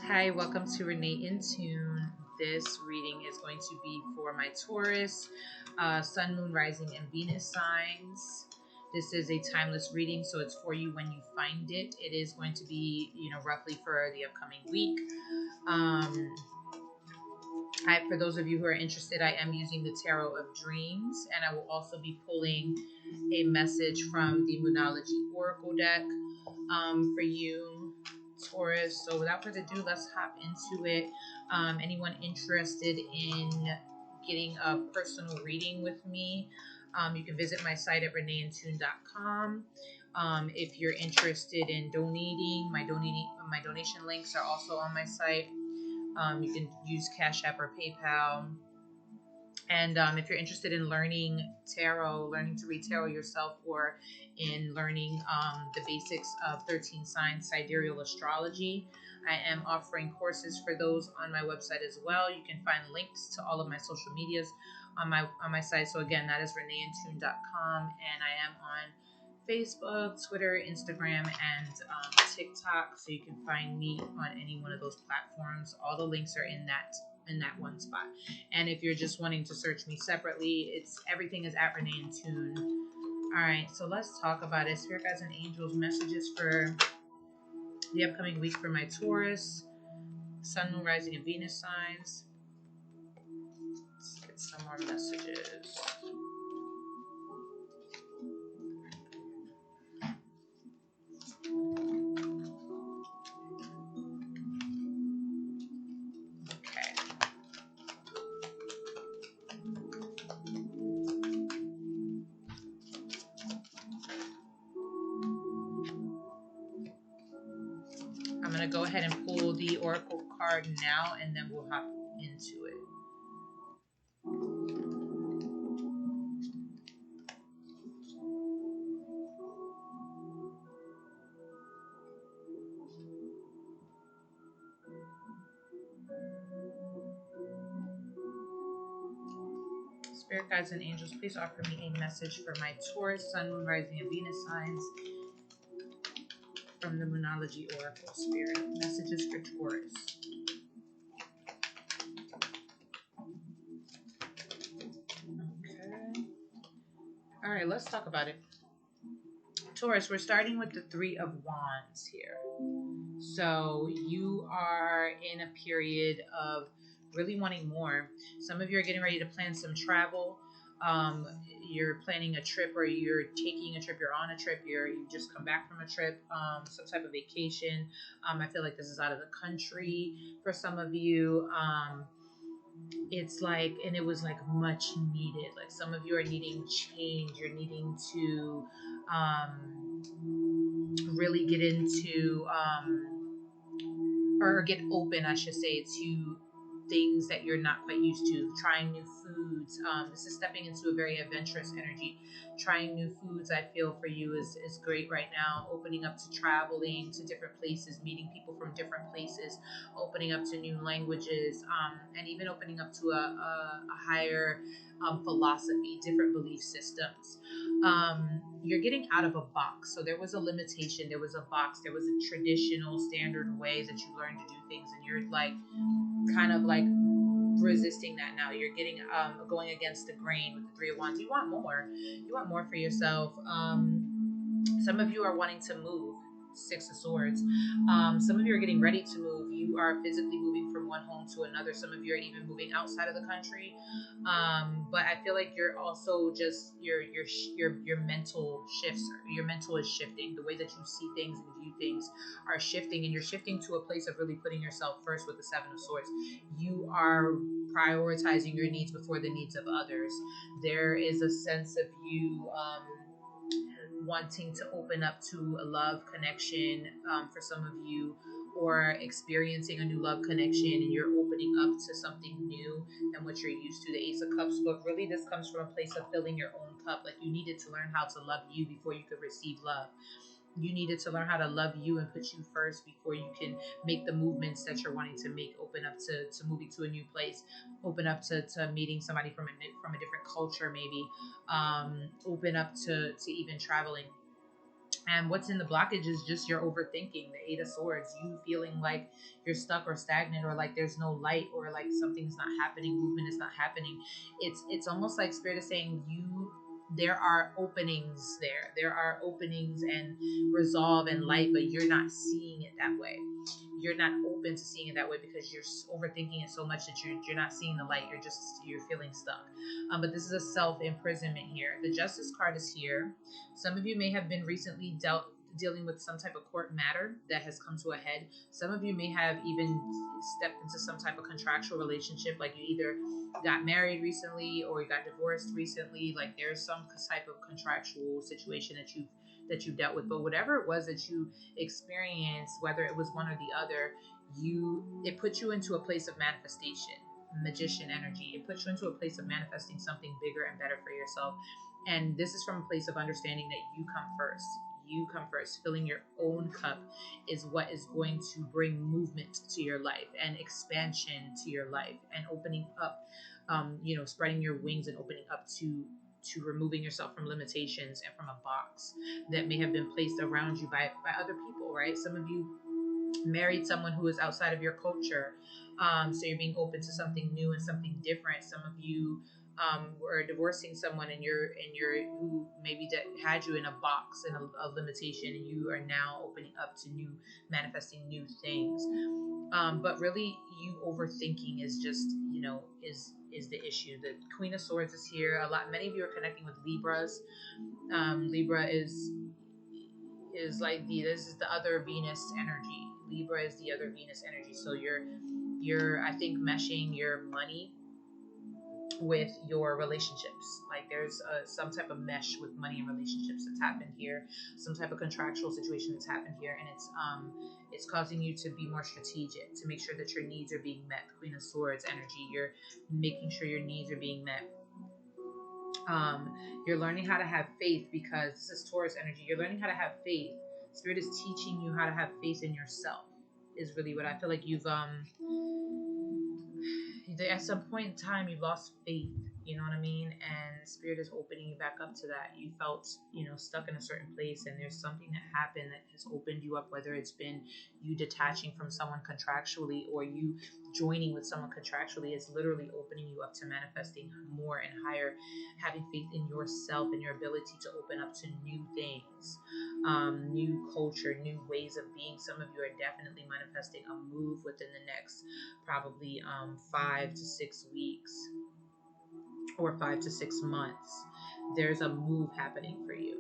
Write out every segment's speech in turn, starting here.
Hi, welcome to Renee in Tune. This reading is going to be for my Taurus, Sun, Moon, Rising, and Venus signs. This is a timeless reading, so it's for you when you find it. It is going to be, roughly for the upcoming week. For those of you who are interested, I am using the Tarot of Dreams, and I will also be pulling a message from the Moonology Oracle deck for you, Taurus. So without further ado, let's hop into it. Anyone interested in getting a personal reading with me, you can visit my site at reneeintune.com. If you're interested in donating, my donation links are also on my site. You can use Cash App or PayPal. And if you're interested in learning tarot, learning to read tarot yourself, or in learning the basics of 13 signs sidereal astrology, I am offering courses for those on my website as well. You can find links to all of my social medias on my site. So again, that is reneeintune.com, and I am on Facebook, Twitter, Instagram, and TikTok. So you can find me on any one of those platforms. All the links are in that one spot. And if you're just wanting to search me separately, everything is at Renee in Tune. All right, so let's talk about it. Spirit guides and angels, messages for the upcoming week for my Taurus, Sun, Moon, Rising, and Venus signs. Let's get some more messages. I'm going to go ahead and pull the Oracle card now, and then we'll hop into it. Spirit guides and angels, please offer me a message for my Taurus, Sun, Moon, Rising, and Venus signs from the Moonology Oracle Spirit. Messages for Taurus. Okay. All right, let's talk about it. Taurus, we're starting with the Three of Wands here. So you are in a period of really wanting more. Some of you are getting ready to plan some travel. You're planning a trip, or you're taking a trip, you're on a trip, you just come back from a trip, some type of vacation. I feel like this is out of the country for some of you. It's like, and it was like much needed. Like some of you are needing change. You're needing to really get into or get open, I should say, to things that you're not quite used to, trying new foods. This is stepping into a very adventurous energy. Trying new foods, I feel, for you is great right now. Opening up to traveling to different places, meeting people from different places, opening up to new languages, and even opening up to a higher philosophy, different belief systems. You're getting out of a box. So there was a limitation, there was a box, there was a traditional standard way that you learned to do things, and you're like kind of like resisting that now. You're getting going against the grain with the Three of Wands. You want more for yourself. Some of you are wanting to move. Six of Swords. Some of you are getting ready to move. You are physically moving from one home to another. Some of you are even moving outside of the country. But I feel like you're also just your mental shifts. Your mental is shifting. The way that you see things and view things are shifting, and you're shifting to a place of really putting yourself first with the Seven of Swords. You are prioritizing your needs before the needs of others. There is a sense of you wanting to open up to a love connection for some of you, or experiencing a new love connection, and you're opening up to something new than what you're used to. The Ace of Cups, but really this comes from a place of filling your own cup. Like you needed to learn how to love you before you could receive love. You needed to learn how to love you and put you first before you can make the movements that you're wanting to make. Open up to moving to a new place. Open up to meeting somebody from a different culture, maybe. Open up to even traveling. And what's in the blockage is just your overthinking, the Eight of Swords, you feeling like you're stuck or stagnant, or like there's no light, or like something's not happening, movement is not happening. It's almost like Spirit is saying you, there are openings there. There are openings and resolve and light, but you're not seeing it that way. You're not open to seeing it that way because you're overthinking it so much that you're not seeing the light. You're feeling stuck. But this is a self imprisonment here. The Justice card is here. Some of you may have been recently dealing with some type of court matter that has come to a head. Some of you may have even stepped into some type of contractual relationship, like you either got married recently or you got divorced recently. Like there's some type of contractual situation that you've dealt with. But whatever it was that you experienced, whether it was one or the other, it put you into a place of manifestation, magician energy. It puts you into a place of manifesting something bigger and better for yourself. And this is from a place of understanding that you come first. You come first. Filling your own cup is what is going to bring movement to your life and expansion to your life and opening up, spreading your wings and opening up to removing yourself from limitations and from a box that may have been placed around you by other people, right? Some of you married someone who is outside of your culture, so you're being open to something new and something different. Some of you were divorcing someone, and you're who maybe that had you in a box and a limitation, and you are now opening up to new, manifesting new things. But really, you overthinking is just, is the issue. The Queen of Swords is here. Many of you are connecting with Libras. Libra is like this is the other Venus energy. Libra is the other Venus energy. So you're I think meshing your money with your relationships. Like there's some type of mesh with money and relationships that's happened here, some type of contractual situation that's happened here, and it's causing you to be more strategic, to make sure that your needs are being met. Queen of Swords energy, you're making sure your needs are being met. You're learning how to have faith, because this is Taurus energy. You're learning how to have faith. Spirit is teaching you how to have faith in yourself, is really what I feel like you've at some point in time you've lost faith, you know what I mean? And Spirit is opening you back up to that. You felt, stuck in a certain place, and there's something that happened that has opened you up, whether it's been you detaching from someone contractually or you joining with someone contractually. Is literally opening you up to manifesting more and higher, having faith in yourself and your ability to open up to new things, new culture, new ways of being. Some of you are definitely manifesting a move within the next probably 5 to 6 weeks or 5 to 6 months. There's a move happening for you,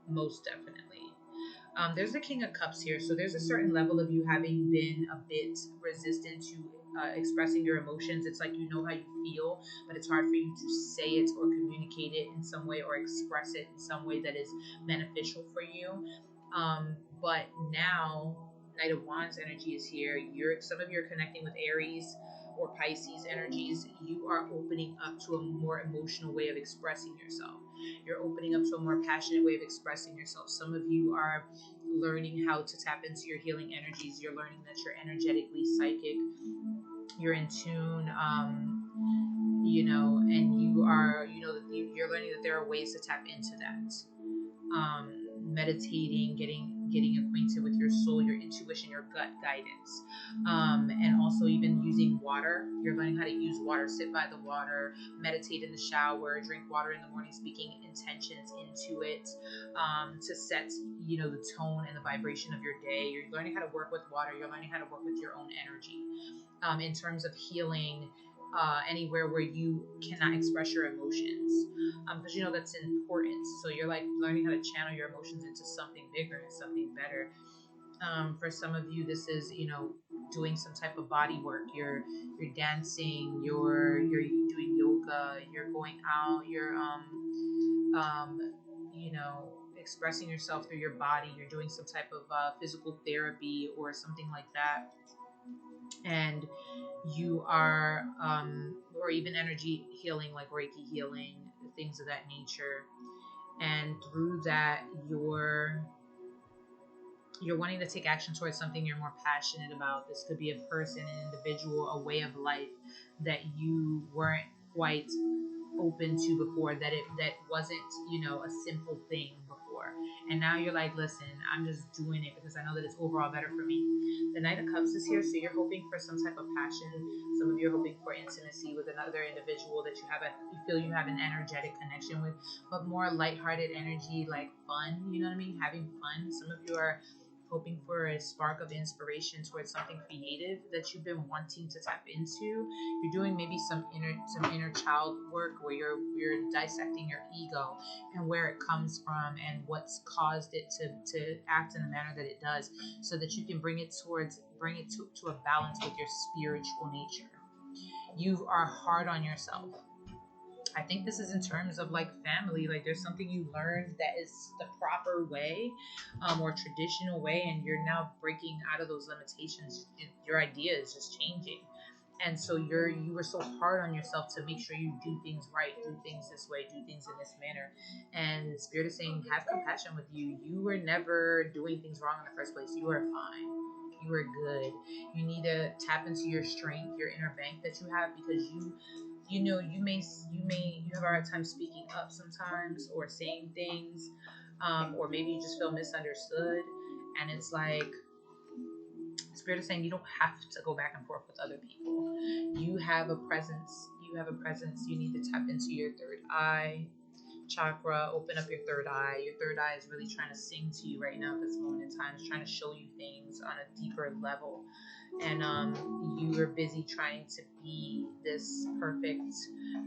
most definitely. There's the King of Cups here, so there's a certain level of you having been a bit resistant to expressing your emotions. It's like you know how you feel, but it's hard for you to say it or communicate it in some way or express it in some way that is beneficial for you. But now, Knight of Wands energy is here. Some of you are connecting with Aries or Pisces energies. You are opening up to a more emotional way of expressing yourself. You're opening up to a more passionate way of expressing yourself. Some of you are learning how to tap into your healing energies. You're learning that you're energetically psychic. You're in tune, and you're learning that there are ways to tap into that. Meditating, getting acquainted with your soul, your intuition, your gut guidance, and also even using water. You're learning how to use water. Sit by the water, meditate in the shower, drink water in the morning, speaking intentions into it, to set the tone and the vibration of your day. You're learning how to work with water. You're learning how to work with your own energy, in terms of healing anywhere where you cannot express your emotions, because that's important. So you're like learning how to channel your emotions into something bigger and something better. For some of you, this is doing some type of body work. You're dancing. You're doing yoga. You're going out. You're expressing yourself through your body. You're doing some type of physical therapy or something like that, and you are or even energy healing, like Reiki healing, things of that nature. And through that, you're wanting to take action towards something you're more passionate about. This could be a person, an individual, a way of life that you weren't quite open to before, that wasn't a simple thing before. before. And now you're like, listen, I'm just doing it because I know that it's overall better for me. The Knight of Cups is here, so you're hoping for some type of passion. Some of you are hoping for intimacy with another individual that you feel you have an energetic connection with, but more lighthearted energy, like fun, you know what I mean? Having fun. Some of you are hoping for a spark of inspiration towards something creative that you've been wanting to tap into. You're doing maybe some inner child work where you're dissecting your ego and where it comes from and what's caused it to act in the manner that it does, so that you can bring it to a balance with your spiritual nature. You are hard on yourself. I think this is in terms of like family. Like there's something you learned that is the proper way, or traditional way, and you're now breaking out of those limitations. Your idea is just changing, and so you were so hard on yourself to make sure you do things right, do things this way, do things in this manner. And Spirit is saying, have compassion with you. You were never doing things wrong in the first place. You are fine. You are good. You need to tap into your strength, your inner bank that you have, because you know you have a hard time speaking up sometimes or saying things, or maybe you just feel misunderstood. And it's like Spirit is saying you don't have to go back and forth with other people. You have a presence. You need to tap into your third eye chakra. Open up your third eye. Your third eye is really trying to sing to you right now at this moment in time. It's trying to show you things on a deeper level. And you are busy trying to be this perfect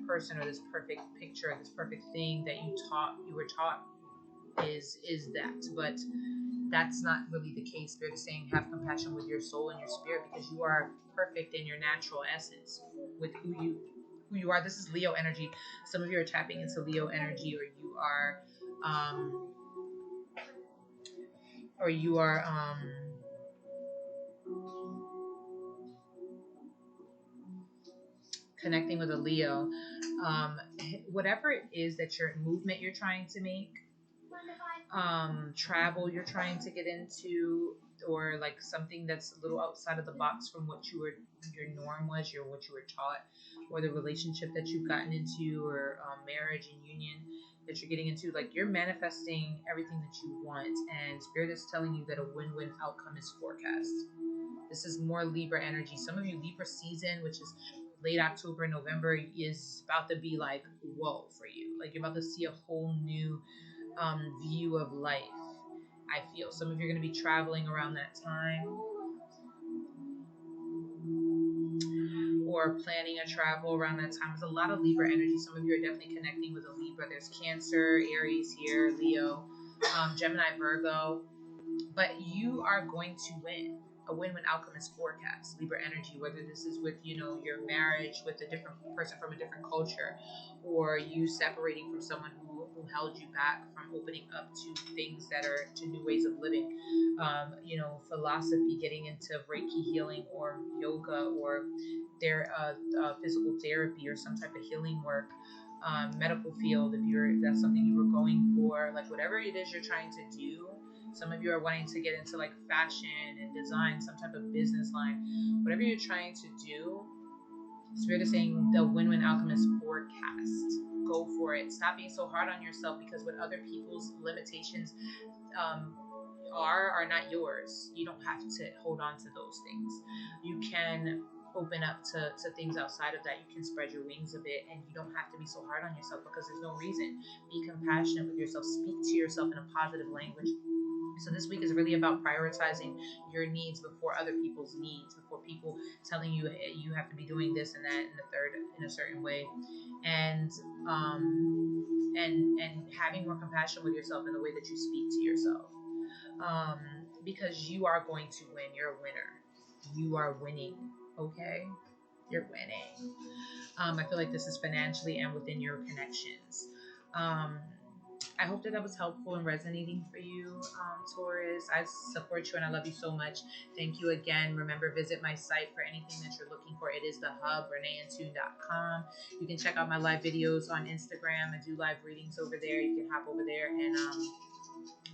person, or this perfect picture, this perfect thing that you were taught is that. But that's not really the case. Spirit is saying, have compassion with your soul and your spirit, because you are perfect in your natural essence with who you are. This is Leo energy. Some of you are tapping into Leo energy, or you are connecting with a Leo. Whatever it is that your movement you're trying to make, travel you're trying to get into, or like something that's a little outside of the box from what your norm was, what you were taught, or the relationship that you've gotten into, or marriage and union that you're getting into, like you're manifesting everything that you want, and Spirit is telling you that a win-win outcome is forecast. This is more Libra energy. Some of you, Libra season, which is late October, November, is about to be like whoa for you. Like you're about to see a whole new view of life. I feel some of you are going to be traveling around that time, or planning a travel around that time. There's a lot of Libra energy. Some of you are definitely connecting with a Libra. There's Cancer, Aries here, Leo, Gemini, Virgo. But you are going to win. A win-win outcome is forecast. Libra energy, whether this is with, your marriage with a different person from a different culture, or you separating from someone who held you back from opening up to things that are to new ways of living. Philosophy, getting into Reiki healing or yoga, or their physical therapy, or some type of healing work. Medical field, if that's something you were going for, like whatever it is you're trying to do. Some of you are wanting to get into like fashion and design, some type of business line. Whatever you're trying to do, Spirit is saying the win-win outcome is forecast. Go for it. Stop being so hard on yourself, because what other people's limitations are not yours. You don't have to hold on to those things. You can open up to things outside of that. You can spread your wings a bit, and you don't have to be so hard on yourself, because there's no reason. Be compassionate with yourself. Speak to yourself in a positive language. So this week is really about prioritizing your needs before other people's needs, before people telling you, hey, you have to be doing this and that and the third in a certain way, and having more compassion with yourself in the way that you speak to yourself, because you are going to win. You're a winner. You are winning. Okay, you're winning. I feel like this is financially and within your connections. I hope that was helpful and resonating for you, Taurus. I support you and I love you so much. Thank you again. Remember, visit my site for anything that you're looking for. It is the hub, reneeandtune.com. You can check out my live videos on Instagram. I do live readings over there. You can hop over there and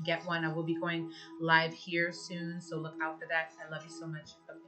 get one. I will be going live here soon, so look out for that. I love you so much. Okay.